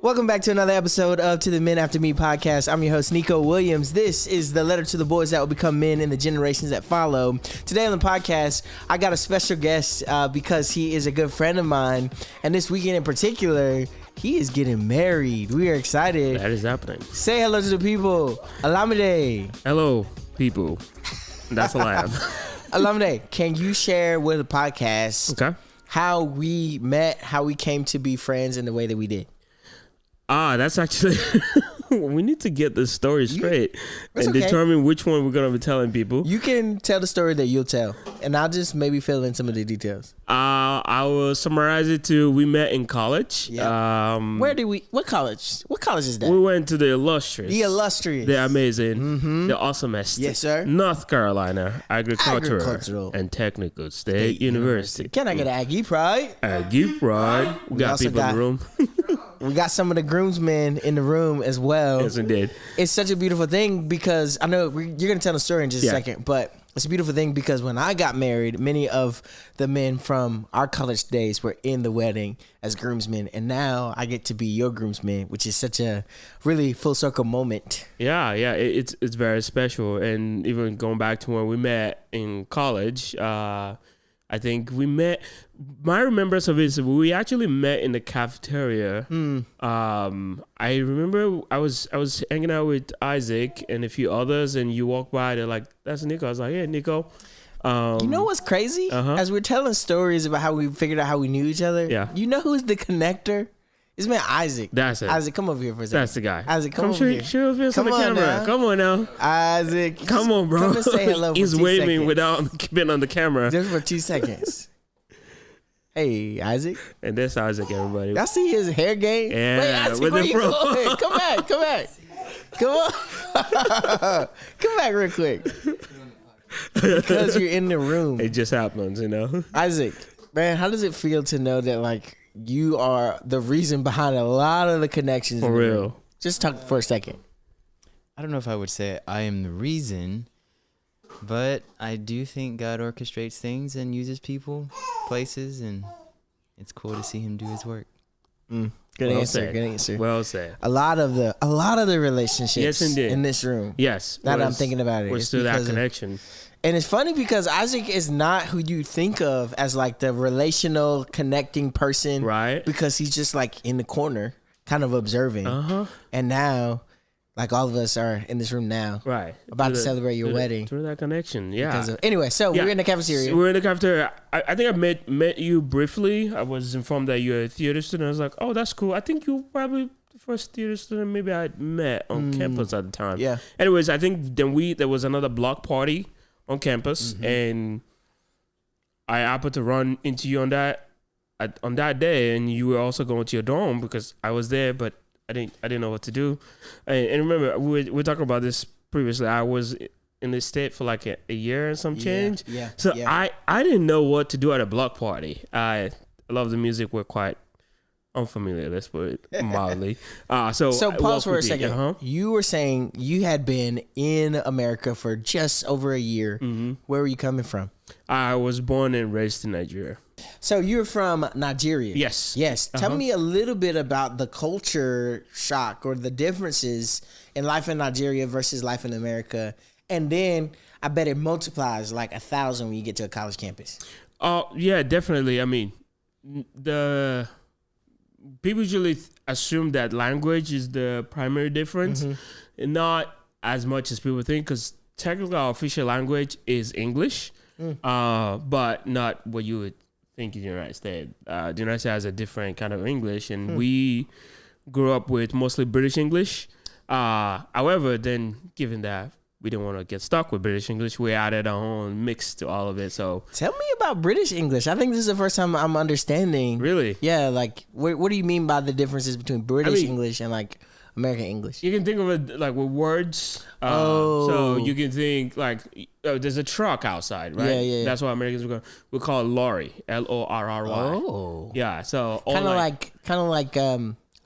Welcome back to another episode of To the Men After Me podcast. I'm your host, Neeko Williams. This is the letter to the boys that will become men in the generations that follow. Today on the podcast, I got a special guest because he is a good friend of mine. And this weekend in particular, he is getting married. We are excited. That is happening. Say hello to the people. Alamide. Hello, people. That's all I have. Alamide, can you share with the podcast how we met, how we came to be friends in the way that we did? That's actually... we need to get this story straight and determine which one we're going to be telling people. You can tell the story that you'll tell, and I'll just maybe fill in some of the details. I will summarize it to we met in college. Yeah. What college? What college is that? We went to the illustrious. The illustrious. The amazing. The awesomest. Yes, sir. North Carolina Agricultural and Technical State University. Can I get Aggie Pride? Aggie Pride. We got people in the room. We got some of the groomsmen in the room as well. Yes, indeed. It's such a beautiful thing because I know you're going to tell the story in just a second, but it's a beautiful thing because when I got married, many of the men from our college days were in the wedding as groomsmen, and now I get to be your groomsman, which is such a really full circle moment. Yeah, it's very special, and even going back to when we met in college, I think we met. My remembrance of it is we actually met in the cafeteria. I remember I was hanging out with Isaac and a few others, and you walked by. They're like, "That's Neeko." I was like, "Yeah, Neeko." You know what's crazy? As we're telling stories about how we figured out how we knew each other. Yeah. You know who's the connector? This man Isaac. That's it. Isaac, come over here for a second. That's the guy. Isaac, come over here. Show your face on the camera. Now. Come on now. Isaac. Come on, bro. Come and say hello for He's 2 waving seconds. without being on the camera. Just for 2 seconds. Hey, Isaac. And that's Isaac, everybody. Y'all see his hair game? Yeah. Wait, Isaac, where you going? Come back. Come on. Come back real quick. Because you're in the room. It just happens, you know? Isaac, man, how does it feel to know that, like, you are the reason behind a lot of the connections? For real. Just talk for a second. I don't know if I would say I am the reason, but I do think God orchestrates things and uses people, places, and it's cool to see him do his work. Good answer. Well said. A lot of the relationships in this room. Yes. Now that I'm thinking about it. Was still that connection. And it's funny because Isaac is not who you think of as like the relational connecting person. Right. Because he's just like in the corner, kind of observing. And now, like all of us are in this room now. Right. About to celebrate your wedding. Through that connection. Yeah. Anyway, so we're in the cafeteria. So we're in the cafeteria. I think I met you briefly. I was informed that you're a theater student. I was like, oh, that's cool. I think you were probably the first theater student maybe I met on campus at the time. Yeah. Anyways, I think then there was another block party on campus, and I happened to run into you on that day, and you were also going to your dorm because I was there, but I didn't know what to do. And remember, we were talking about this previously. I was in the state for like a year and some change. Yeah. So I didn't know what to do at a block party. I love the music. We're quite unfamiliar, let's put it mildly. So pause for a second. You were saying you had been in America for just over a year. Where were you coming from? I was born and raised in Nigeria. So you're from Nigeria? Yes. Tell me a little bit about the culture shock or the differences in life in Nigeria versus life in America. And then I bet it multiplies like 1,000 when you get to a college campus. Yeah, definitely. I mean, the people usually assume that language is the primary difference, and not as much as people think, because technically our official language is English, but not what you would think in the United States. The United States has a different kind of English, and we grew up with mostly British English. However, then given that we didn't want to get stuck with British English, we added our own mix to all of it. So tell me about British English. I think this is the first time I'm understanding. Really? Yeah, like what do you mean by the differences between British English and like American English? You can think of it like with words. So you can think like there's a truck outside, right? Yeah. That's why Americans we call it lorry, Lorry. Oh. Yeah. So kind of like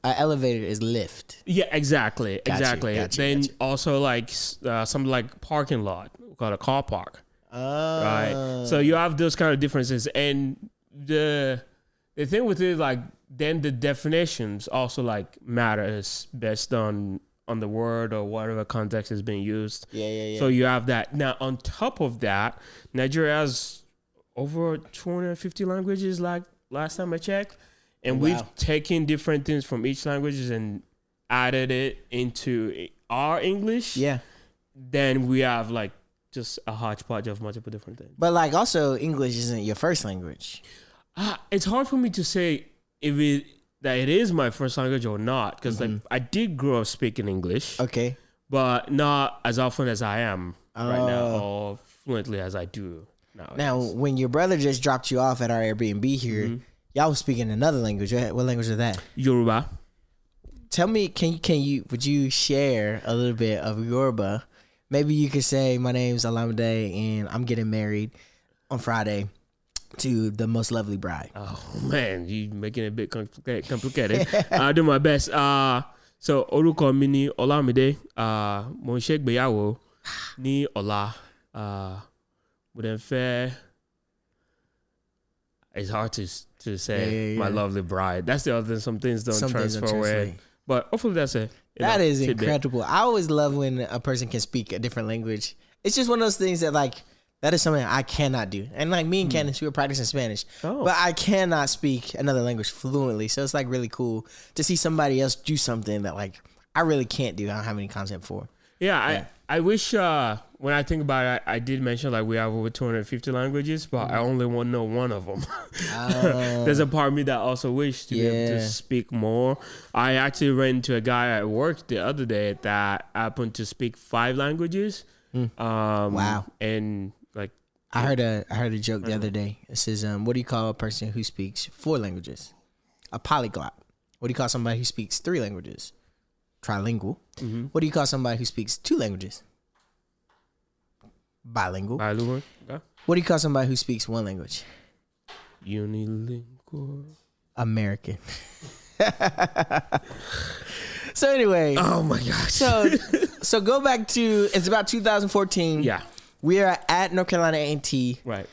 an elevator is lift. Yeah, exactly. Gotcha. Then also like something like parking lot, called a car park. Right. So you have those kind of differences, and the thing with it, like then the definitions also like matters based on the word or whatever context is being used. Yeah. So you have that. Now, on top of that, Nigeria has over 250 languages, like last time I checked. And we've taken different things from each language and added it into our English. Yeah. Then we have like just a hodgepodge of multiple different things. But like also English isn't your first language. It's hard for me to say that it is my first language or not, because like I did grow up speaking English. Okay. But not as often as I am right now, or fluently as I do nowadays. Now, when your brother just dropped you off at our Airbnb here, y'all was speaking another language. What language was that? Yoruba. Tell me, would you share a little bit of Yoruba? Maybe you could say, my name's Alamide and I'm getting married on Friday to the most lovely bride. Oh man, you making it a bit complicated. I'll do my best. So orúkọ mi ni Olamide. Mo ń ṣègbéyàwó ní ọ̀la. Mo dẹ̀ fẹ́. It's hard to say my lovely bride. That's the other thing. Some things don't transfer away. But hopefully that's it. That is incredible. I always love when a person can speak a different language. It's just one of those things that like, that is something I cannot do. And like me and Candace, we were practicing Spanish. But I cannot speak another language fluently. So it's like really cool to see somebody else do something that like I really can't do. I don't have any concept for. Yeah. I wish when I think about it, I did mention like we have over 250 languages, but I only want to know one of them. There's a part of me that also wish to be able to speak more. I actually ran into a guy at work the other day that happened to speak 5 languages. Wow. And like I heard a joke the other day. It says, what do you call a person who speaks 4 languages? A polyglot. What do you call somebody who speaks 3 languages? Trilingual. What do you call somebody who speaks 2 languages? Bilingual. Yeah. What do you call somebody who speaks 1 language? Unilingual. American. So anyway. Oh my gosh. So go back to, it's about 2014. Yeah. We are at North Carolina A&T. Right.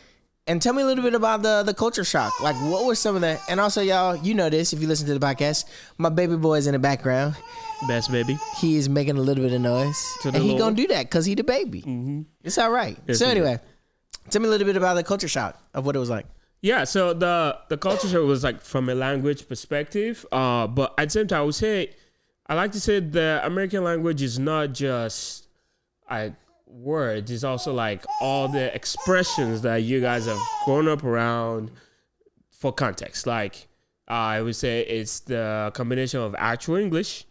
And tell me a little bit about the culture shock. Like, what were some of the... And also, y'all, you know this if you listen to the podcast. My baby boy is in the background. Best baby. He is making a little bit of noise. And he going to do that because he the baby. It's all right. Yes, so anyway, tell me a little bit about the culture shock of what it was like. Yeah, so the culture shock was like from a language perspective. But at the same time, I like to say the American language is not just words. It's also like all the expressions that you guys have grown up around for context. Like I would say it's the combination of actual English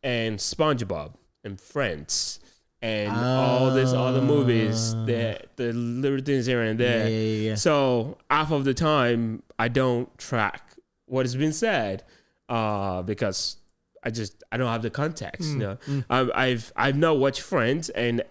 and SpongeBob and Friends and all these other movies, the little things here and there. Yeah. So half of the time I don't track what has been said because I don't have the context. I've not watched Friends, and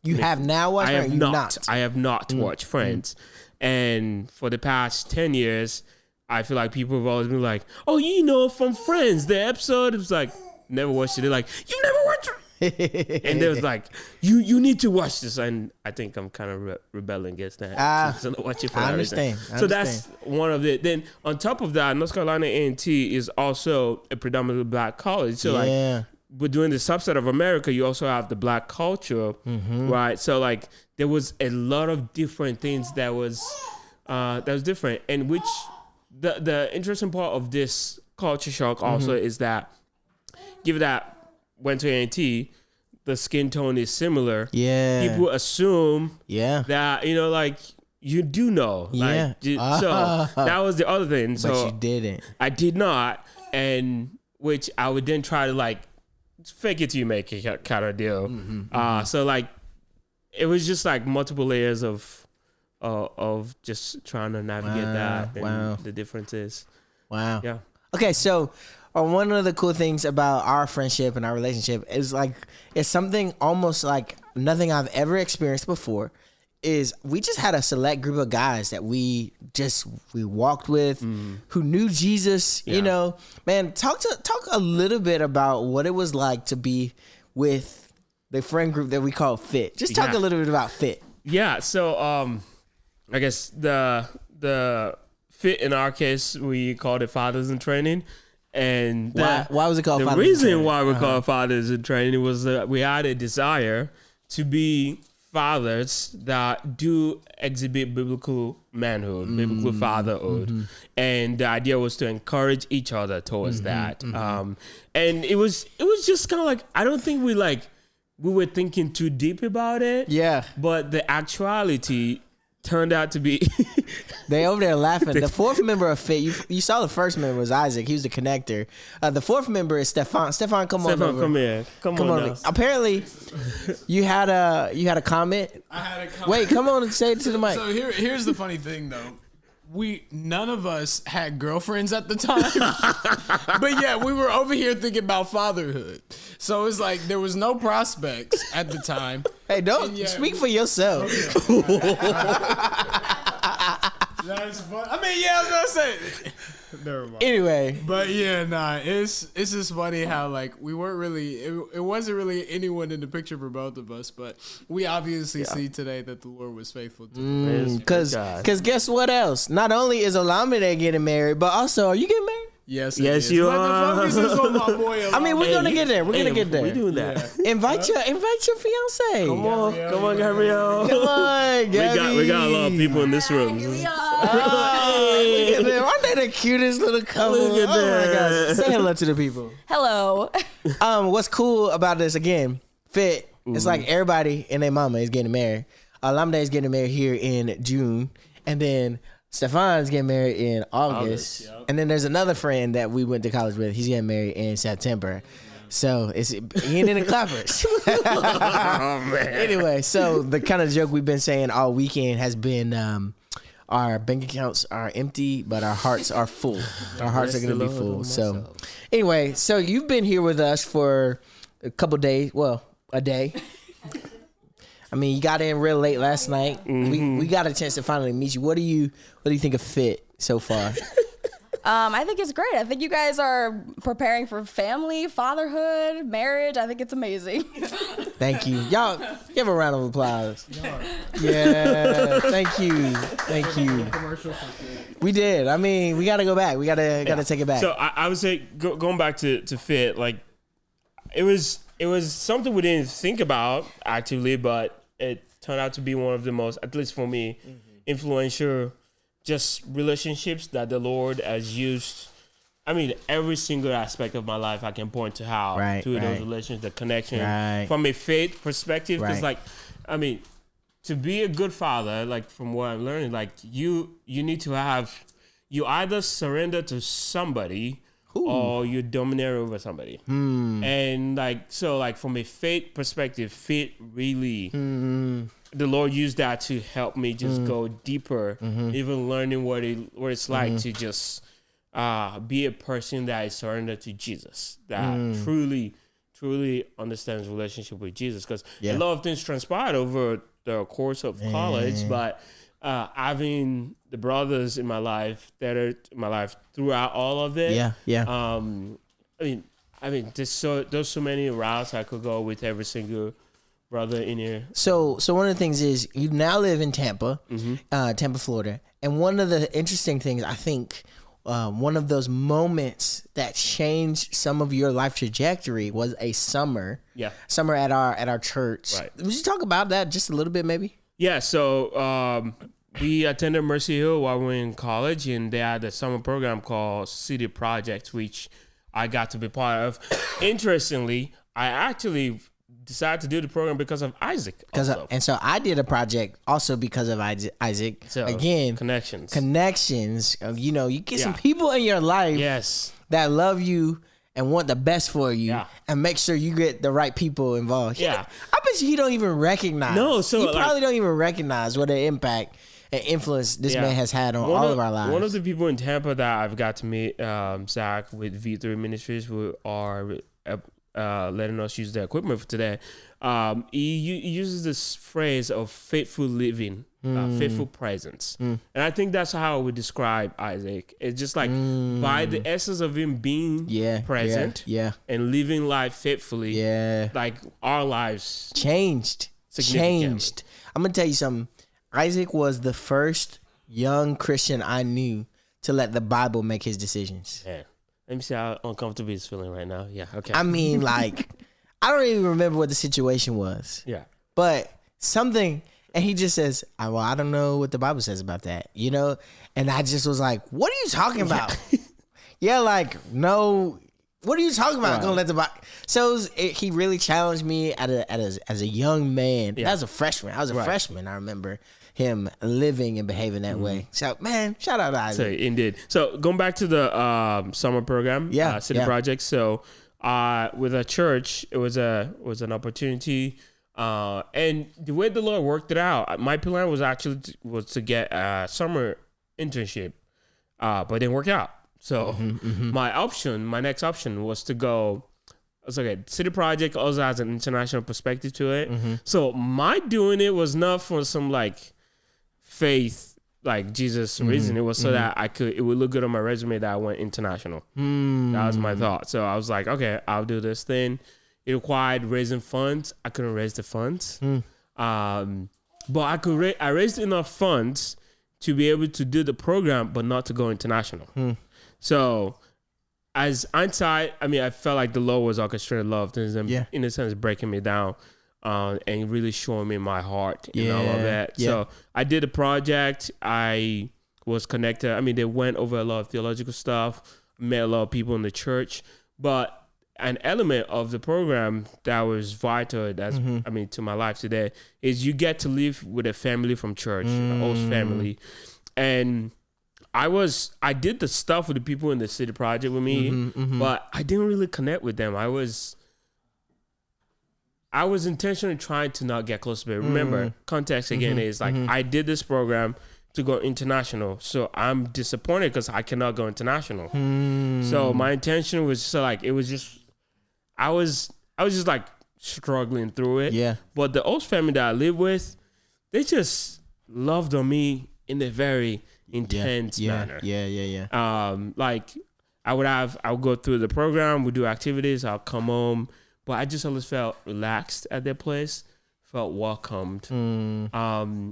You have now watched Friends? I have not watched Friends. And for the past 10 years, I feel like people have always been like, oh, you know, from Friends, the episode, it was like, never watched it. They're like, you never watched it? And they was like, you need to watch this. And I think I'm kind of rebelling against that. So watch it for I that reason. understand. So that's one of it. Then on top of that, North Carolina A&T is also a predominantly black college. So like, we're doing the subset of America, you also have the black culture, right? So like there was a lot of different things that was different, and which the interesting part of this culture shock also is that given that went to A&T, the skin tone is similar. Yeah, people assume that like you do know. Yeah, so that was the other thing. But So you didn't. I did not, and which I would then try to like fake it till you make it kind of deal. So like it was just like multiple layers of just trying to navigate that and the differences. Wow. Yeah. Okay, so one of the cool things about our friendship and our relationship is like it's something almost like nothing I've ever experienced before. Is we just had a select group of guys that we walked with who knew Jesus. You know, man, talk a little bit about what it was like to be with the friend group that we call Fit. Just talk a little bit about Fit. Yeah. So I guess the Fit in our case, we called it Fathers in Training. And Why was it called the Fathers in reason Training? why we're called Fathers in Training was that we had a desire to be fathers that do exhibit biblical manhood, biblical fatherhood. And the idea was to encourage each other towards that. And it was just kind of like, I don't think we were thinking too deep about it. Yeah. But the actuality turned out to be They over there laughing. The fourth member of Fit, you saw the first member was Isaac. He was the connector. The fourth member is Stefan. Stefan, come on over. come here. Come on over. now. Apparently, you had a comment. I had a comment. Wait, come on and say it to the mic. So here's the funny thing though. None of us had girlfriends at the time. But yeah, we were over here thinking about fatherhood. So it's like there was no prospects at the time. Hey, don't speak for yourself. That's fun. I mean, yeah, I was gonna say. Never mind. Anyway, But yeah, it's just funny how like we weren't really it wasn't really anyone in the picture for both of us, but we obviously see today that the Lord was faithful to because guess what else? Not only is Olamide getting married, but also are you getting married? Yes, Yes, you What are. the fuck is this on my boy? I mean, we're gonna get there. We're gonna get there. We doing that. Invite your fiance. Come on, Gabrielle. Come on, Gabby. We got a lot of people in this room. Oh, look at them. Aren't they the cutest little couple? Look at Oh my that. gosh. Say hello to the people. Hello. What's cool about this again? Fit. It's like everybody and their mama is getting married. Olamide is getting married here in June, and then Stefan's getting married in August. Yep. And then there's another friend that we went to college with. He's getting married in September. So he ain't in the clappers. Oh man. Anyway, so the kind of joke we've been saying all weekend has been our bank accounts are empty, but our hearts are full. Our hearts are going to be full. So anyway, so you've been here with us for a couple days. Well, a day. I mean, you got in real late last night. We got a chance to finally meet you. What do you think of Fit so far? I think it's great. I think you guys are preparing for family, fatherhood, marriage. I think it's amazing. Thank you. Y'all give a round of applause. Yeah, thank you. We did. I mean, we got to go back. We got to take it back. So I would say going back to Fit, like it was something we didn't think about actively, but it turned out to be one of the most, at least for me, influential just relationships that the Lord has used. I mean, every single aspect of my life I can point to how those relations, the connection from a faith perspective. Because I mean, to be a good father, like from what I'm learning, like you need to have, you either surrender to somebody or you dominate over somebody. And like from a faith perspective, faith really, the Lord used that to help me just go deeper, even learning what it's like to just be a person that is surrendered to Jesus, that truly understands relationship with Jesus. Because a lot of things transpired over the course of college, but having the brothers in my life that are in my life throughout all of it. I mean, there's so many routes I could go with every single brother in here. So one of the things is you now live in Tampa, Tampa, Florida, and one of the interesting things I think. One of those moments that changed some of your life trajectory was a summer at our church. Right. Would you talk about that just a little bit, maybe? Yeah. So we attended Mercy Hill while we were in college, and they had a summer program called City Project, which I got to be part of. Interestingly, I actually decided to do the program because of Isaac. And so I did a project also because of Isaac. So again, connections. You get some people in your life that love you and want the best for you, and make sure you get the right people involved. I bet you don't even recognize. No, so you probably don't even recognize what an impact and influence this man has had on all of our lives. One of the people in Tampa that I've got to meet, Zach with V3 Ministries, who are letting us use the equipment for today. He uses this phrase of faithful living, faithful presence. And I think that's how I would describe Isaac. It's just like by the essence of him being present and living life faithfully, like our lives changed. I'm going to tell you something. Isaac was the first young Christian I knew to let the Bible make his decisions. Yeah. Let me see how uncomfortable he's feeling right now. Yeah. Okay. I mean, like, I don't even remember what the situation was. Yeah. But something, and he just says, well, I don't know what the Bible says about that, you know? And I just was like, what are you talking about? Yeah, like, no, what are you talking about? Right. Gonna let the Bible. So he really challenged me as a young man. Yeah. As a freshman. I was a freshman. I remember him living and behaving that way. So, man, shout out to Isaac. So indeed. So going back to the summer program, City Project. So with a church, it was an opportunity. And the way the Lord worked it out, my plan was actually to get a summer internship, but it didn't work out. So my next option was to go. It's okay. City Project also has an international perspective to it. So my doing it was not for some like faith, like Jesus reason. It was so that it would look good on my resume that I went international. That was my thought. So I was like, okay, I'll do this thing. It required raising funds. I couldn't raise the funds. But I raised enough funds to be able to do the program, but not to go international. So as hindsight, I mean, I felt like the Lord was orchestrating love, in a sense, breaking me down. And really showing me my heart and all of that. Yeah. So I did a project. I was connected. I mean, they went over a lot of theological stuff, met a lot of people in the church. But an element of the program that was vital, to my life today, is you get to live with a family from church, a host family. And I did the stuff with the people in the City Project with me, but I didn't really connect with them. I was intentionally trying to not get close to it. Remember, context again is like I did this program to go international, so I'm disappointed because I cannot go international. So my intention was just like I was just like struggling through it. Yeah. But the host family that I live with, they just loved on me in a very intense manner. Yeah. Like I would go through the program, we do activities, I'll come home. But I just always felt relaxed at their place, felt welcomed. And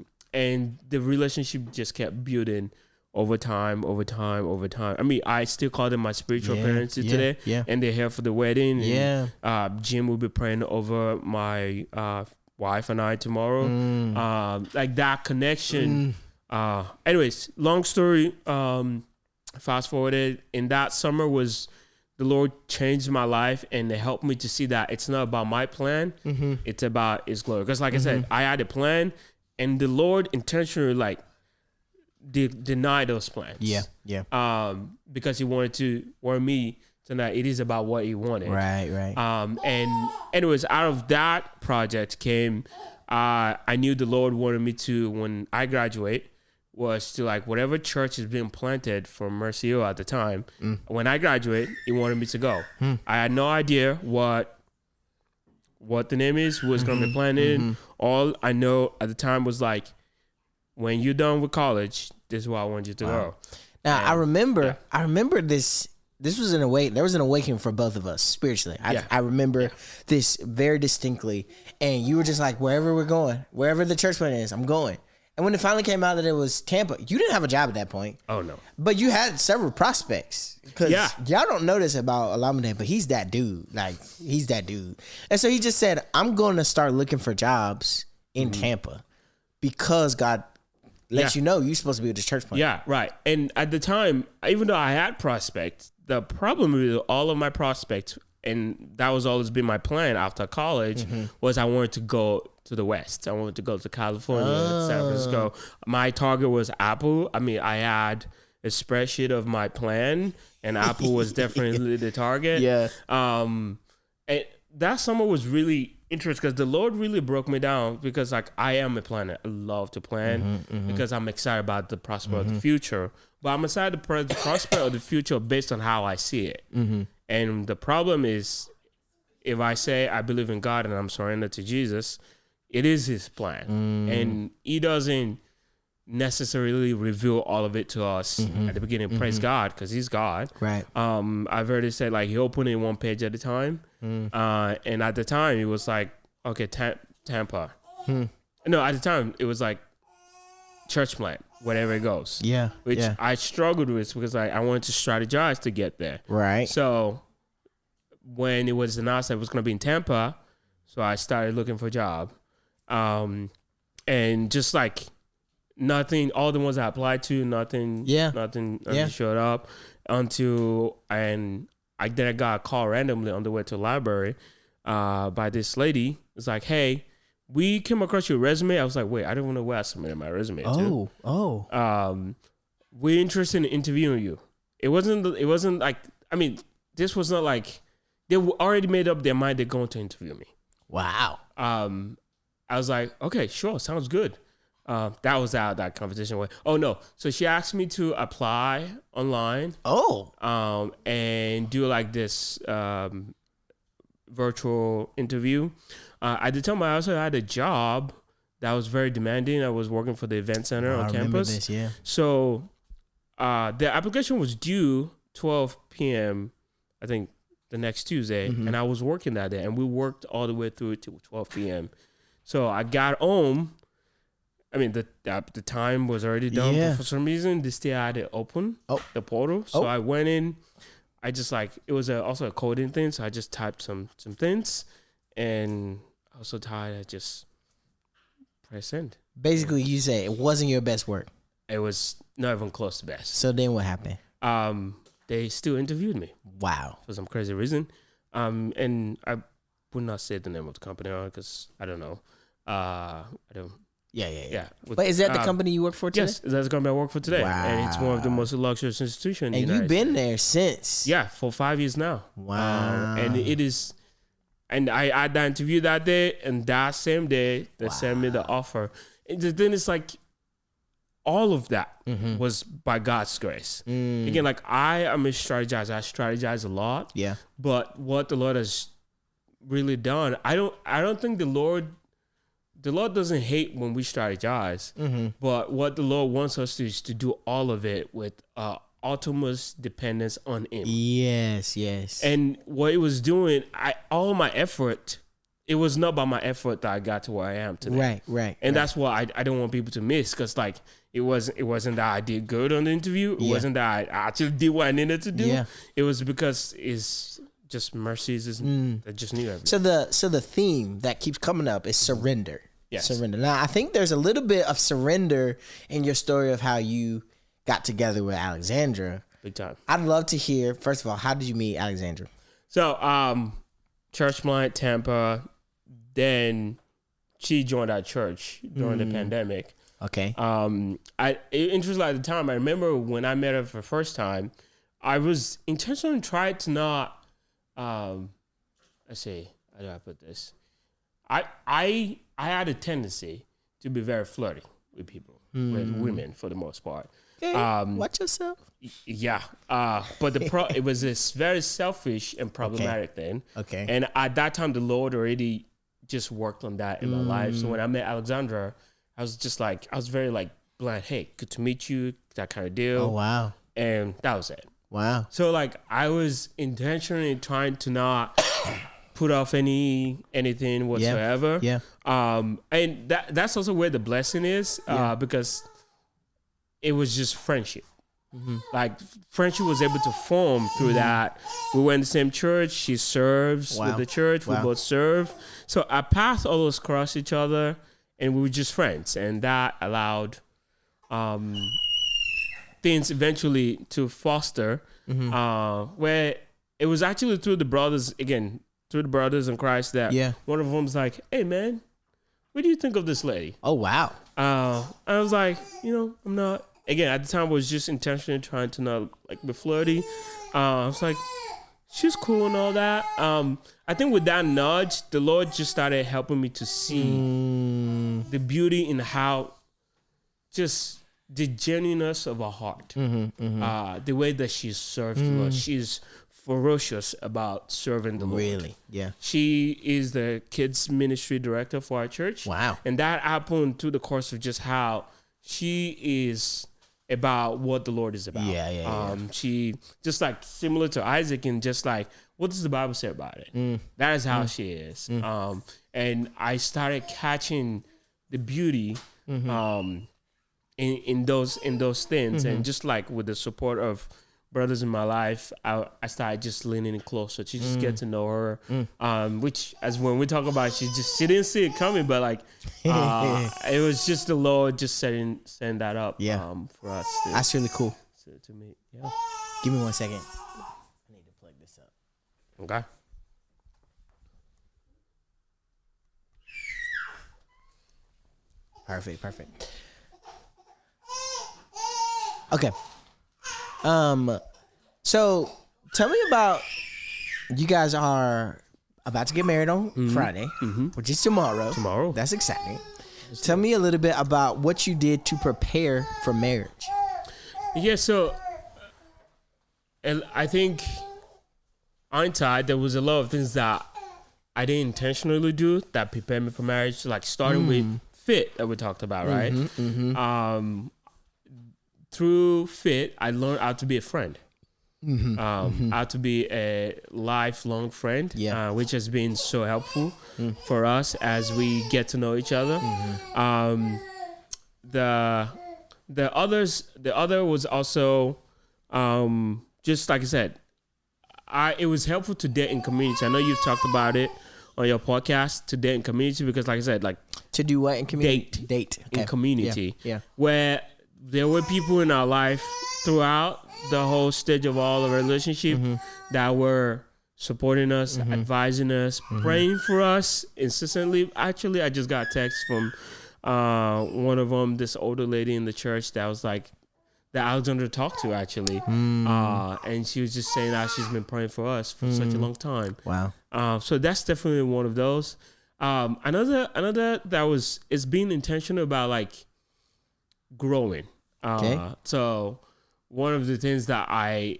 the relationship just kept building over time. I mean, I still call them my spiritual parents today. Yeah. And they're here for the wedding. And, Jim will be praying over my wife and I tomorrow. Like that connection. Anyways, long story, fast forwarded. In that summer the Lord changed my life and it helped me to see that it's not about my plan. It's about his glory. Because like I said, I had a plan and the Lord intentionally like denied those plans. Yeah. Because he wanted me to know it is about what he wanted. Right. And anyways, out of that project came, I knew the Lord wanted me to, when I graduate, was to like whatever church is being planted for Mercy Hill at the time. When I graduate, he wanted me to go. I had no idea what the name is, who was going to be planted. All I know at the time was like, when you're done with college, this is where I want you to go. Now I remember this. This was there was an awakening for both of us spiritually. I remember this very distinctly. And you were just like, wherever we're going, wherever the church plant is, I'm going. And when it finally came out that it was Tampa, you didn't have a job at that point. Oh, no. But you had several prospects. Because y'all don't know this about Alameda, but he's that dude. Like, he's that dude. And so he just said, I'm going to start looking for jobs in Tampa because God lets you know you're supposed to be with this church plant. Yeah, right. And at the time, even though I had prospects, the problem with all of my prospects, and that was always been my plan after college, was I wanted to go to the West. I wanted to go to California, San Francisco. My target was Apple. I mean, I had a spreadsheet of my plan, and Apple was definitely the target. Yeah. And that summer was really interesting because the Lord really broke me down because like I am a planner. I love to plan because I'm excited about the prospect of the future. But I'm excited about the prospect of the future based on how I see it. And the problem is, if I say I believe in God and I'm surrendered to Jesus, it is his plan. And he doesn't necessarily reveal all of it to us at the beginning. Praise God, because he's God. Right. I've heard it said like he opened it one page at a time. And at the time it was like, okay, Tampa. No, at the time it was like church plant. wherever it goes. Yeah. Which yeah. I struggled with because I wanted to strategize to get there. Right. So when it was announced that it was going to be in Tampa, so I started looking for a job. And just like nothing, all the ones I applied to, nothing showed up then I got a call randomly on the way to the library by this lady. It's like, hey, we came across your resume. I was like, wait, I don't want to know where I submitted my resume to. We're interested in interviewing you. It wasn't like, I mean, this was not like, they already made up their mind they're going to interview me. Wow. I was like, okay, sure, sounds good. That was how that conversation went. Oh no! So she asked me to apply online. And do like this virtual interview. At the time, I also had a job that was very demanding. I was working for the event center on campus. This, yeah. So the application was due 12 p.m. I think the next Tuesday, and I was working that day, and we worked all the way through to 12 p.m. So I got home. I mean, the time was already done, but for some reason, they still had it open, the portal. So I went in. I just like, it was also a coding thing, so I just typed some things, and I was so tired, I just pressed send. Basically, you say it wasn't your best work. It was not even close to best. So then what happened? They still interviewed me. Wow. For some crazy reason. And I would not say the name of the company because I don't know. I don't. Yeah. But is that the company you work for today? Yes, that's the company I work for today. Wow. And it's one of the most luxurious institutions in the United States. And you've been there since? Yeah, for 5 years now. Wow. And it is, and I had that interview that day, and that same day, they sent me the offer. And the thing is, like, all of that was by God's grace. Again, like, I am a strategizer. I strategize a lot. Yeah. But what the Lord has really done, I don't think the Lord doesn't hate when we strategize, but what the Lord wants us to is to do all of it with utmost dependence on Him. Yes. And what it was doing, all my effort, it was not by my effort that I got to where I am today. Right. And that's what I don't want people to miss, because like it wasn't that I did good on the interview. It wasn't that I actually did what I needed to do. Yeah. It was because it's just mercies that just knew everything. So the theme that keeps coming up is surrender. Yes. Surrender. Now, I think there's a little bit of surrender in your story of how you got together with Alexandra. Big time. I'd love to hear, first of all, how did you meet Alexandra? So, church plant, Tampa. Then she joined our church during the pandemic. Okay. Interestingly, at the time, I remember when I met her for the first time, I was intentionally trying to not, let's see, how do I put this? I had a tendency to be very flirty with people, with women for the most part. Okay, watch yourself. Yeah. But it was this very selfish and problematic thing. Okay. And at that time, the Lord already just worked on that in my life. So when I met Alexandra, I was very like bland. Hey, good to meet you. That kind of deal. Oh, wow. And that was it. Wow. So like I was intentionally trying to not put off anything whatsoever. Yeah. And that's also where the blessing is, because it was just friendship. Like friendship was able to form through that. We were in the same church. She serves with the church. We both serve. So our paths always crossed each other, and we were just friends. And that allowed things eventually to foster, where it was actually through the brothers in Christ that one of them was like, "Hey man, what do you think of this lady?" Oh wow. I was like, I'm not. Again, at the time, I was just intentionally trying to not like be flirty. I was like, she's cool and all that. I think with that nudge, the Lord just started helping me to see the beauty in how just the genuineness of her heart, the way that she serves the Lord. She's ferocious about serving the Lord. Really? Yeah. She is the kids ministry director for our church. Wow. And that happened through the course of just how she is about what the Lord is about. Yeah. She just like similar to Isaac, and just like, what does the Bible say about it? That is how she is. And I started catching the beauty in those things, and just like with the support of brothers in my life, I started just leaning in closer to just get to know her. Which, as when we talk about, she didn't see it coming, but like it was just the Lord just setting that up for us. That's really cool. To meet. Yeah. Give me 1 second. I need to plug this up. Okay. Perfect. Okay. So tell me about, you guys are about to get married on Friday, which is tomorrow. Tomorrow. That's exciting. Tell me a little bit about what you did to prepare for marriage. Yeah, so I think on time there was a lot of things that I didn't intentionally do that prepared me for marriage, like starting with fit that we talked about, right? Through fit, I learned how to be a friend. How to be a lifelong friend, which has been so helpful for us as we get to know each other. The other was also just like I said, it was helpful to date in community. I know you've talked about it on your podcast, to date in community, because like I said, like To do what in community? Date Okay. in community. Yeah. Where there were people in our life throughout the whole stage of all the relationship that were supporting us, advising us, praying for us incessantly. Actually, I just got a text from one of them, this older lady in the church that was like, that Alexandra talked to actually. And she was just saying that she's been praying for us for such a long time. Wow. So that's definitely one of those. Another that is being intentional about like growing. Okay. So one of the things that I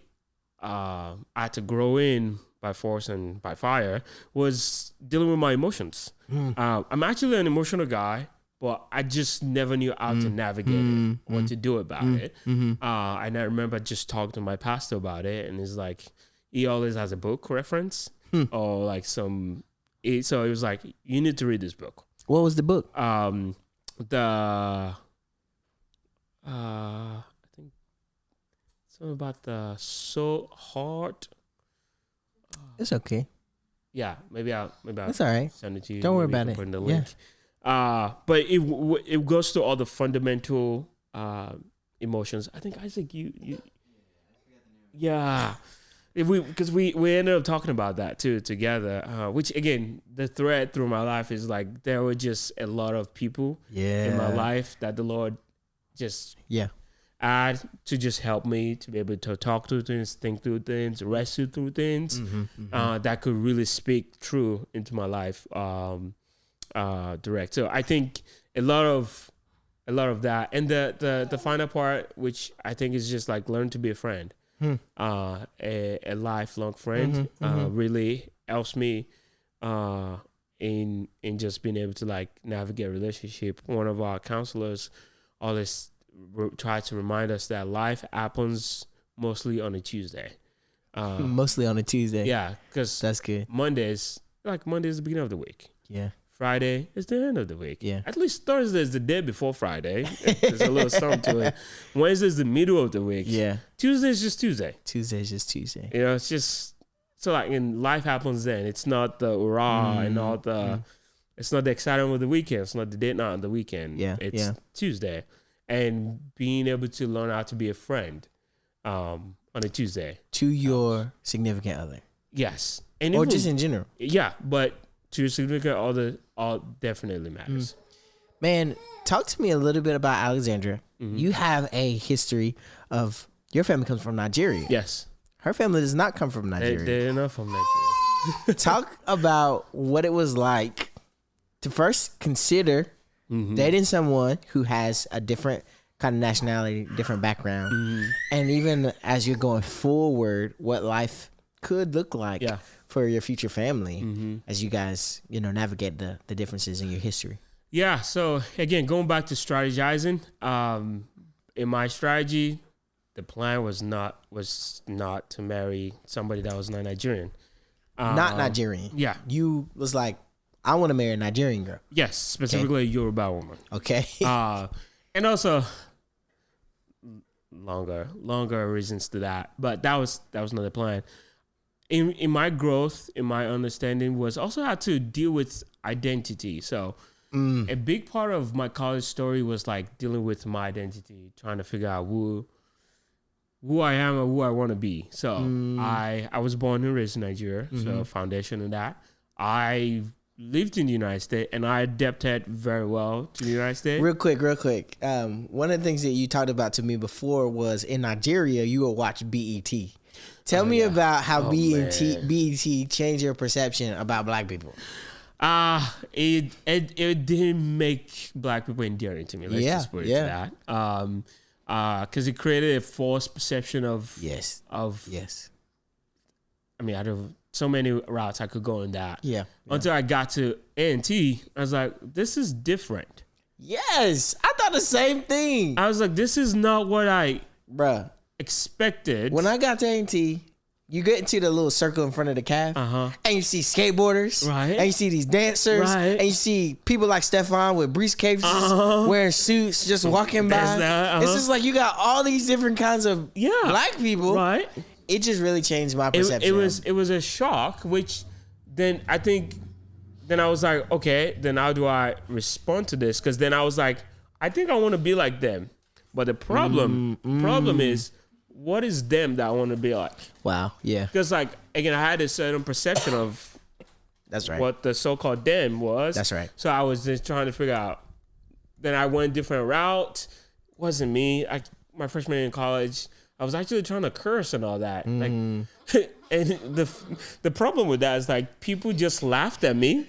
had to grow in by force and by fire was dealing with my emotions. I'm actually an emotional guy, but I just never knew how to navigate it, what to do about it. And I remember just talking to my pastor about it, and he's like, he always has a book reference or like so it was like, you need to read this book. What was the book? I think something about the soul heart. It's okay. Yeah, maybe I'll It's all right. send it to you. Don't worry Maybe you about can it. put in the Yeah. link. But it goes to all the fundamental emotions. I think Isaac, you yeah. Because we ended up talking about that too together, which again, the thread through my life is like there were just a lot of people in my life that the Lord just add to just help me to be able to talk through things, think through things, wrestle through things that could really speak true into my life direct. So I think a lot of that, and the final part, which I think is just like learn to be a friend. A lifelong friend really helps me in just being able to like navigate a relationship. One of our counselors always try to remind us that life happens mostly on a Tuesday. Mostly on a Tuesday. Yeah, because That's good. Monday is the beginning of the week. Yeah. Friday is the end of the week. Yeah. At least Thursday is the day before Friday. There's a little something to it. Wednesday is the middle of the week. Yeah. Tuesday is just Tuesday. Tuesday is just Tuesday. You know, it's just so like in life happens then. It's not the raw and all the. It's not the excitement of the weekend. It's not the date night on the weekend. Yeah, It's Tuesday, and being able to learn how to be a friend, on a Tuesday. To your significant other. Yes, and Or even- just in general. yeah, but to your significant other, all definitely matters. Man, talk to me a little bit about Alexandra. You have a history of, your family comes from Nigeria. Yes, Her family does not come from Nigeria. they're enough from Nigeria. Talk about what it was like to first consider dating someone who has a different kind of nationality, different background, and even as you're going forward, what life could look like for your future family as you guys, navigate the differences in your history. Yeah. So again, going back to strategizing, in my strategy, the plan was not to marry somebody that was not Nigerian. Not Nigerian. Yeah. You was like, I want to marry a Nigerian girl. Yes, specifically a Yoruba woman. Okay. And also, longer reasons to that. But that was another plan. In my growth, in my understanding, was also how to deal with identity. So a big part of my college story was like dealing with my identity, trying to figure out who I am and who I want to be. So I was born and raised in Nigeria, so foundation of that. I lived in the United States and I adapted very well to the United States. Real quick. One of the things that you talked about to me before was in Nigeria, you would watch BET. Tell me about how BET changed your perception about black people. It didn't make black people endearing to me. Let's just put it to that. Because it created a false perception of yes. I mean, out of so many routes I could go in that. Yeah. Until I got to A&T, I was like, this is different. Yes, I thought the same thing. I was like, this is not what I Bruh. expected. When I got to A&T, you get into the little circle in front of the calf, and you see skateboarders, Right. and you see these dancers, Right. and you see people like Stefan with briefcases, wearing suits, just walking by. It's just like you got all these different kinds of black people. Right. It just really changed my perception. It was a shock, which then I think, then I was like, okay, then how do I respond to this? Because then I was like, I think I want to be like them. But the problem is, what is them that I want to be like? Wow, yeah. Because like, again, I had a certain perception of That's right. what the so-called them was. That's right. So I was just trying to figure out. Then I went a different route. Wasn't me. My freshman year in college, I was actually trying to curse and all that. Like, and the problem with that is like people just laughed at me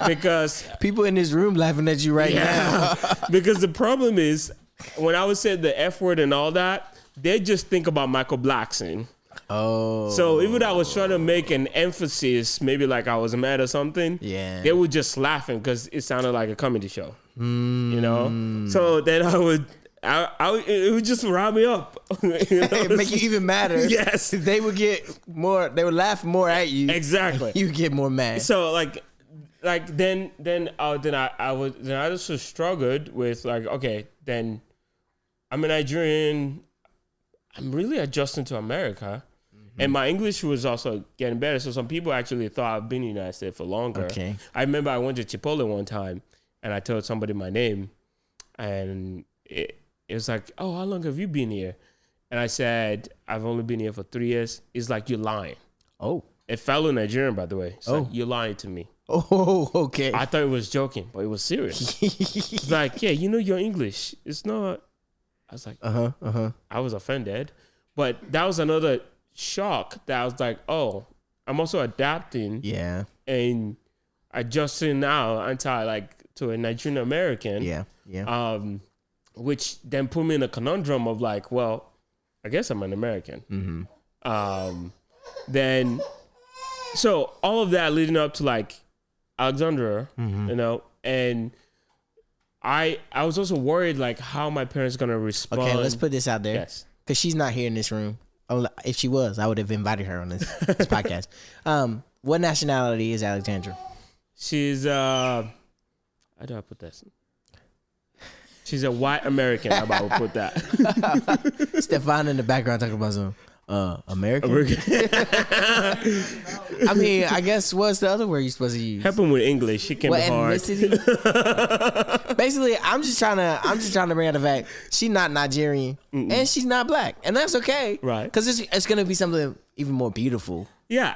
because People in this room laughing at you right now. because the problem is when I would say the F word and all that, they just think about Michael Blackson. Oh. So even though I was trying to make an emphasis, maybe like I was mad or something, Yeah. they were just laughing because it sounded like a comedy show. You know? So then it would just rile me up. You know? It make you even madder. Yes. They would they would laugh more at you. Exactly. You get more mad. So then I just struggled with like, okay, then I'm a Nigerian. I'm really adjusting to America. And my English was also getting better. So some people actually thought I've been in the United States for longer. Okay. I remember I went to Chipotle one time and I told somebody my name. And it was like, oh, how long have you been here? And I said, I've only been here for 3 years. It's like, you're lying. Oh. A fellow Nigerian, by the way. It's like, you're lying to me. Oh, okay. I thought it was joking, but it was serious. It's like, yeah, you know your English. It's not. I was like, I was offended. But that was another shock that I was like, oh, I'm also adapting Yeah. and adjusting now to a Nigerian American. Yeah. Yeah. Which then put me in a conundrum of like, well, I guess I'm an American. Then, so all of that leading up to like Alexandra, you know, and I was also worried like how my parents gonna respond. Okay, let's put this out there. Yes. Because she's not here in this room. If she was, I would have invited her on this podcast. What nationality is Alexandra? She's how do I put this? She's a white American. How about we put that? Stefan in the background talking about some American. I mean, I guess what's the other word you're supposed to use? Help him with English. She can What be hard. ethnicity? Basically, I'm just trying to bring out the fact she's not Nigerian and she's not black, and that's okay, Right. Because it's gonna be something even more beautiful. Yeah,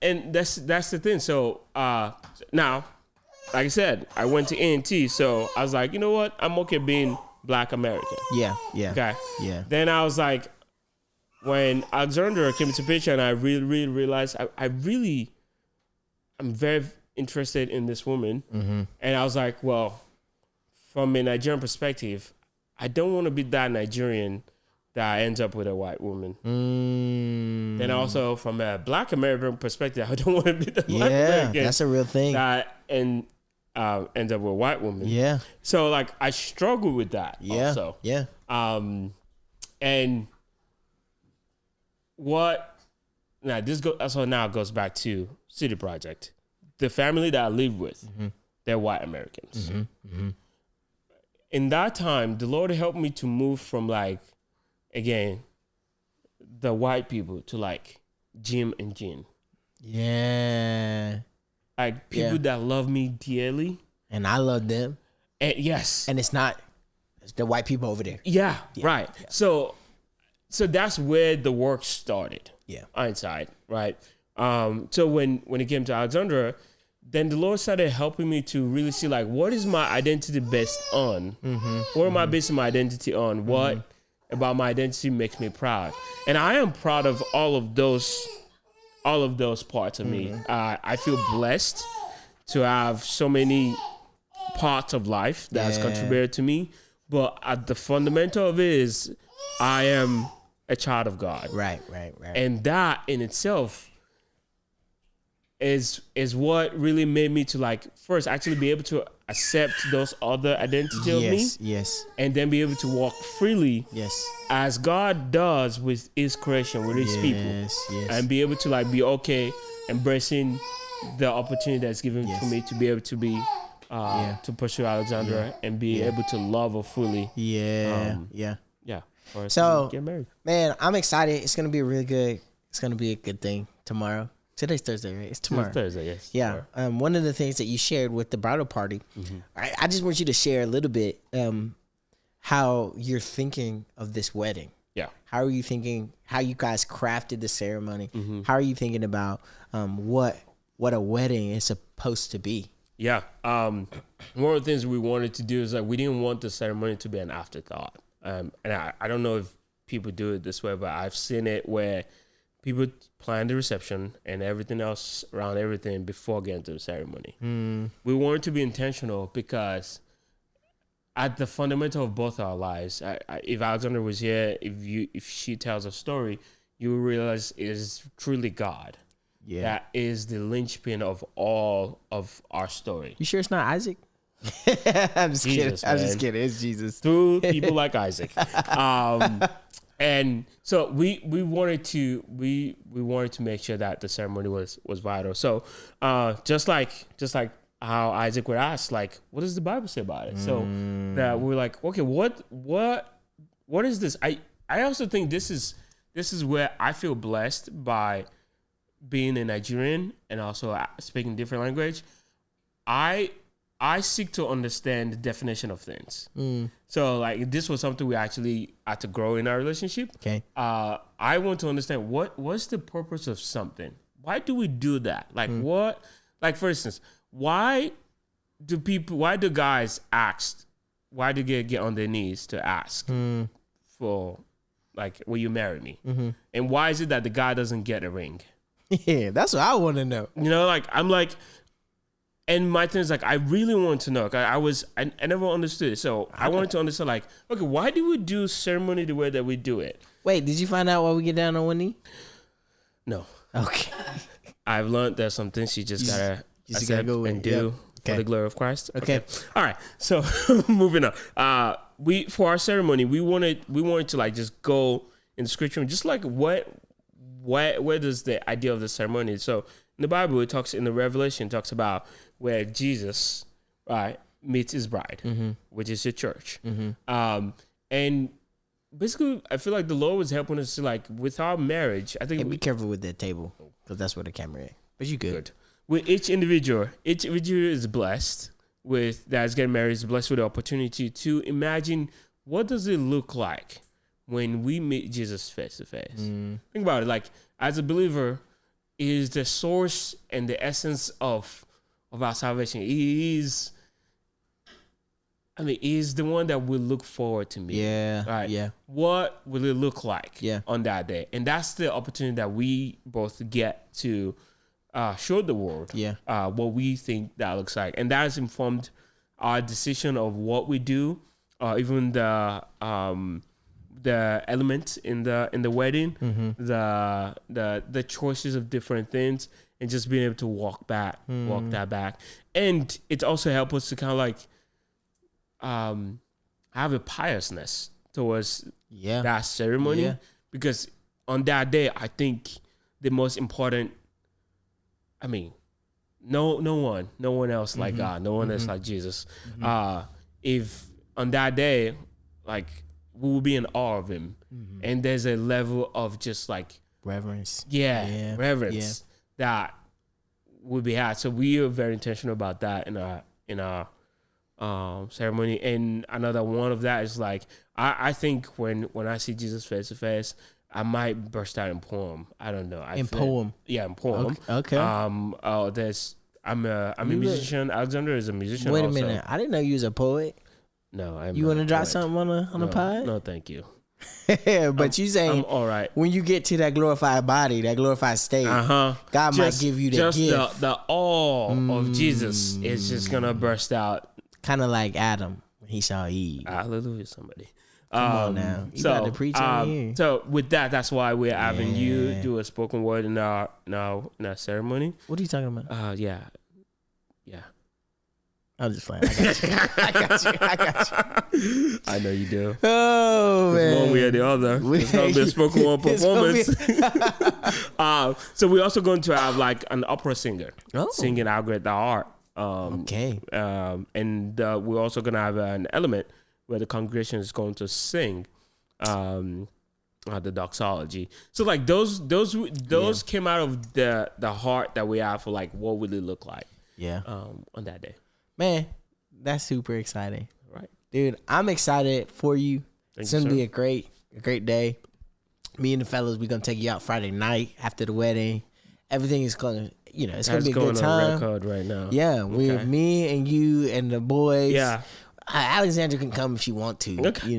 and that's the thing. So now, like I said, I went to A&T, so I was like, you know what? I'm okay being black American. Yeah. Okay. Yeah. Then I was like, when Alexandra came into picture, and I really realized I'm very interested in this woman, and I was like, well, from a Nigerian perspective, I don't want to be that Nigerian that ends up with a white woman. Then also from a black American perspective, I don't want to be the black American. That's a real thing. That ends up with a white woman. Yeah. So like I struggle with that. Yeah. Also. Yeah. And what now now goes back to City Project. The family that I live with, they're white Americans. In that time, the Lord helped me to move from like again, the white people to like Jim and Jean. Yeah. Like people that love me dearly. And I love them. And yes. And it's the white people over there. Yeah, right. Yeah. So that's where the work started. Yeah. Inside, right? So when it came to Alexandra, then the Lord started helping me to really see like what is my identity based on? What am I basing my identity on? What about my identity makes me proud? And I am proud of all of those parts of me. I feel blessed to have so many parts of life that has contributed to me. But at the fundamental of it is I am a child of God. Right. And that in itself is what really made me to like first actually be able to accept those other identity of me. Yes. And then be able to walk freely. Yes. As God does with his creation, with his people. Yes. And be able to like be okay embracing the opportunity that's given for me to be able to be to pursue Alexandra and be able to love her fully. Yeah. Or So get married. Man, I'm excited. It's gonna be a good thing tomorrow. Today's Thursday, right? It's tomorrow. It's Thursday, yes. Yeah. One of the things that you shared with the bridal party, I just want you to share a little bit how you're thinking of this wedding. Yeah. How are you thinking? How you guys crafted the ceremony? How are you thinking about what a wedding is supposed to be? Yeah. One of the things we wanted to do is like we didn't want the ceremony to be an afterthought. And I don't know if people do it this way, but I've seen it where people plan the reception and everything else around everything before getting to the ceremony. We wanted to be intentional because at the fundamental of both our lives, if Alexandra was here, if she tells a story, you will realize it is truly God. Yeah. That is the linchpin of all of our story. You sure it's not Isaac? I'm just kidding. I'm just kidding. It's Jesus. Through people like Isaac. And so we wanted to make sure that the ceremony was vital. So just like how Isaac would ask, like, what does the Bible say about it? So that we're like, okay, what is this? I also think this is where I feel blessed by being a Nigerian and also speaking different language. I seek to understand the definition of things. So like this was something we actually had to grow in our relationship. Okay. I want to understand what's the purpose of something. Why do we do that? Like what? Like for instance, why do guys ask? Why do they get on their knees to ask for like, will you marry me? And why is it that the guy doesn't get a ring? Yeah, that's what I want to know. You know, like I'm like. And my thing is like, I really want to know. I never understood it. So I wanted to understand like, okay, why do we do ceremony the way that we do it? Wait, did you find out why we get down on one knee? No. Okay. I've learned that some things you just gotta accept go and do for the glory of Christ. Okay. All right. So moving on. For our ceremony, we wanted to like just go in the scripture, just like where does the idea of the ceremony? So in the Bible, in the Revelation, it talks about where Jesus, right, meets his bride, which is the church. And basically, I feel like the Lord was helping us to like, with our marriage, I think... Hey, be careful with that table, because that's where the camera is. But you good. With each individual is blessed that's getting married, is blessed with the opportunity to imagine what does it look like when we meet Jesus face to face. Think about it, like, as a believer, is the source and the essence of our salvation. He is the one that we look forward to meet. Yeah. Right. Yeah. What will it look like on that day? And that's the opportunity that we both get to show the world what we think that looks like. And that has informed our decision of what we do, even the elements in the wedding, the choices of different things, and just being able to walk that back. And it's also helped us to kind of like have a piousness towards that ceremony, because on that day, I think the most important, no one else like God, no one else like Jesus. If on that day, like, we will be in awe of him, and there's a level of just like Reverence. reverence that will be had. So we are very intentional about that in our ceremony. And another one of that is like I think when I see Jesus face to face, I might burst out in poem. I don't know. In poem. Okay. I'm a musician. Alexander is a musician. Wait a also. minute. I didn't know you was a poet. No, I'm. You want to drop poet. something on the pod? No, thank you. But you saying I'm all right. when you get to that glorified body, that glorified state, God might give you that gift. The awe of Jesus is just gonna burst out. Kind of like Adam when he saw Eve. Hallelujah, somebody. Come on now. You got to preach on here. So with that's why we're having you do a spoken word in our ceremony. What are you talking about? Yeah. I'm just playing. I got you. I know you do. Oh, man. One way or the other. It's going to be a spoken word performance. So we're also going to have like an opera singer singing Our Great Thou Art. Okay. And we're also going to have an element where the congregation is going to sing the doxology. So like those came out of the heart that we have for like what would it look like on that day. Man, that's super exciting. Right. Dude, I'm excited for you. Thank It's you, going to sir. be a great day. Me and the fellas, we're going to take you out Friday night after the wedding. Everything is going to, it's going to be a good That's time. going on record right now. Yeah, me and you and the boys. Yeah. Alexandra can come if she want to, Okay.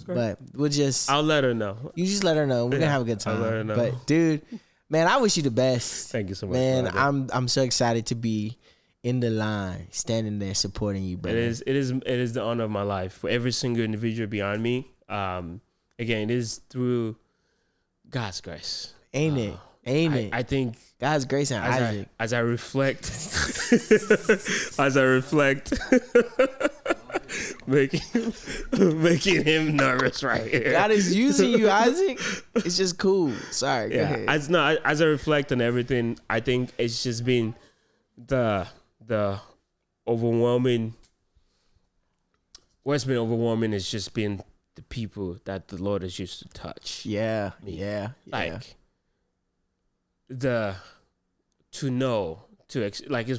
But we'll just. I'll let her know. You just let her know. We're gonna have a good time. I'll let her know. But dude, man, I wish you the best. Thank you so much, man. brother. I'm so excited to be in the line, standing there supporting you, brother. It is the honor of my life for every single individual behind me. Again, it is through God's grace. Ain't it? I think God's grace and Isaac. as I reflect, making him nervous right here. God is using you, Isaac. It's just cool. Sorry. Go ahead. As I reflect on everything, I think it's just been the overwhelming. What's been overwhelming has just been the people that the Lord has used to touch. Yeah. Like it's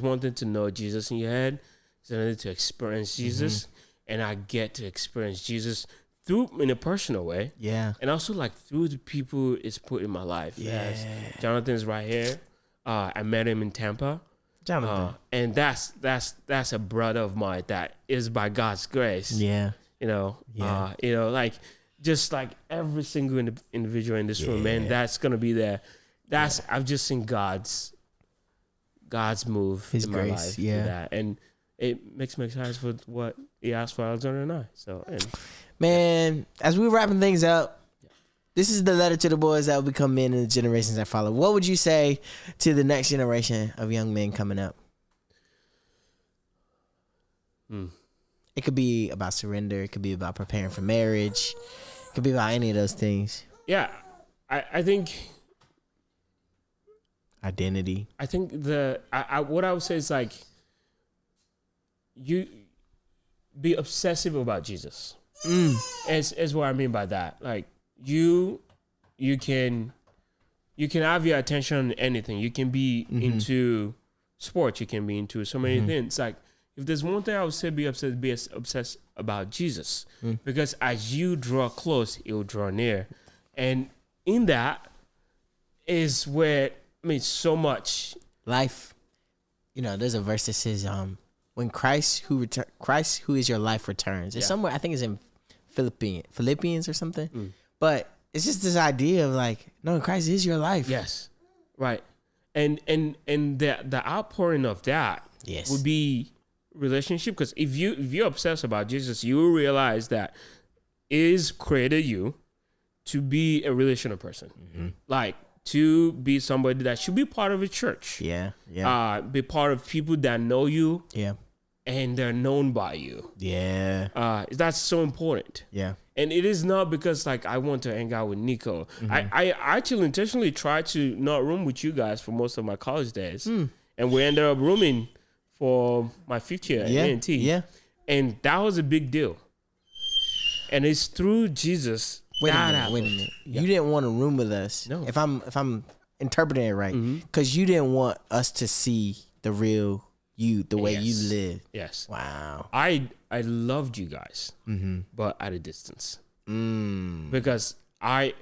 one thing to know Jesus in your head, it's another to experience Jesus, and I get to experience Jesus in a personal way, and also like through the people it's put in my life. Yes, Jonathan's right here. I met him in Tampa, Jonathan, and that's a brother of mine that is by God's grace. Like just like every single individual in this room, man, that's gonna be there. I've just seen God's move, His in grace, my life, through that, and it makes me excited for what He asked for Alexander and I. So, man, as we're wrapping things up, this is the letter to the boys that will become men in the generations that follow. What would you say to the next generation of young men coming up? It could be about surrender. It could be about preparing for marriage. It could be about any of those things. Yeah, I think identity. I think what I would say is like you be obsessive about Jesus. Is what I mean by that. Like you can have your attention on anything. You can be into sports. You can be into so many things. Like if there's one thing I would say, be obsessed about Jesus, because as you draw close, it will draw near, and in that is where so much life. There's a verse that says, "When Christ who is your life returns." It's somewhere. I think it's in Philippians or something. But it's just this idea of like, no, Christ is your life. Yes, right, and the outpouring of that would be relationship. Because if you're obsessed about Jesus, you will realize that is created you to be a relational person, like to be somebody that should be part of a church. Be part of people that know you. And they're known by you. That's so important. And it is not because like I want to hang out with Neeko. I actually intentionally tried to not room with you guys for most of my college days. And we ended up rooming for my 5th year at A&T. And that was a big deal. And it's through Jesus. Wait a that minute. happened. Wait a minute. Yeah. You didn't want to room with us. No. If I'm interpreting it right, because you didn't want us to see the real you, the way you Yes. live. Yes. Wow. I loved you guys, but at a distance. Because I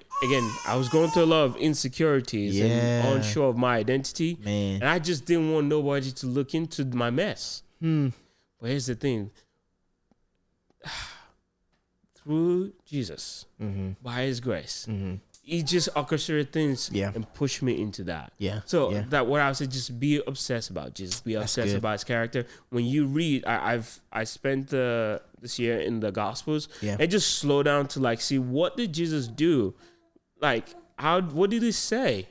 was going through a lot of insecurities Yeah. and unsure of my identity. Man. And I just didn't want nobody to look into my mess. But here's the thing. Through Jesus, by his grace, he just orchestrated things and pushed me into that. Yeah. So Yeah. that what I would say, just be obsessed about Jesus. Be obsessed good. about his character. When you read, I spent this year in the Gospels, and just slow down to like see what did Jesus do, like what did he say,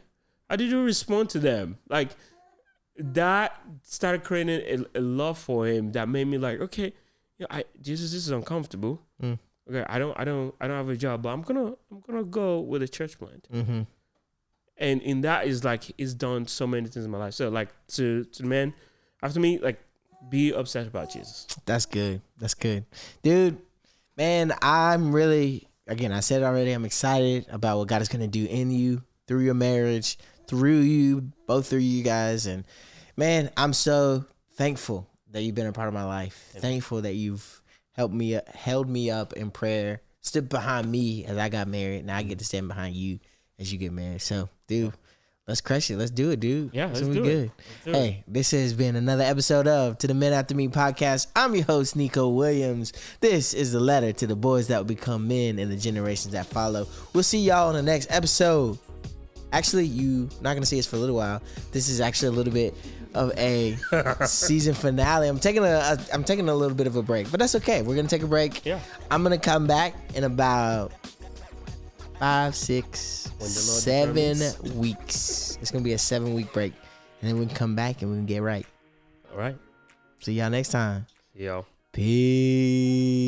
how did he respond to them, like that started creating a love for him that made me like, okay, Jesus, this is uncomfortable. Okay, I don't have a job, but I'm gonna go with a church plant. And in that is like it's done so many things in my life. So like to the man after me, like be obsessed about Jesus. That's good. That's good. Dude, man, I'm really, again, I said it already, I'm excited about what God is going to do in you, through your marriage, through you, both through you guys. And man, I'm so thankful that you've been a part of my life. Thankful that you've held me up in prayer, stood behind me as I got married. Now I get to stand behind you as you get married. So, dude, let's crush it. Let's do it, dude. Yeah, let's It's do good. it. Let's do Hey, this has been another episode of To the Men After Me podcast. I'm your host, Neeko Williams. This is the letter to the boys that will become men in the generations that follow. We'll see y'all on the next episode. Actually, you not gonna see us for a little while. This is actually a little bit of a season finale. I'm taking a little bit of a break, but that's okay. We're gonna take a break. Yeah. I'm gonna come back in about 5, 6, When the Lord 7 determines. weeks. It's gonna be a 7-week break, and then we can come back and we can get right. All right. See y'all next time. Yo. Peace.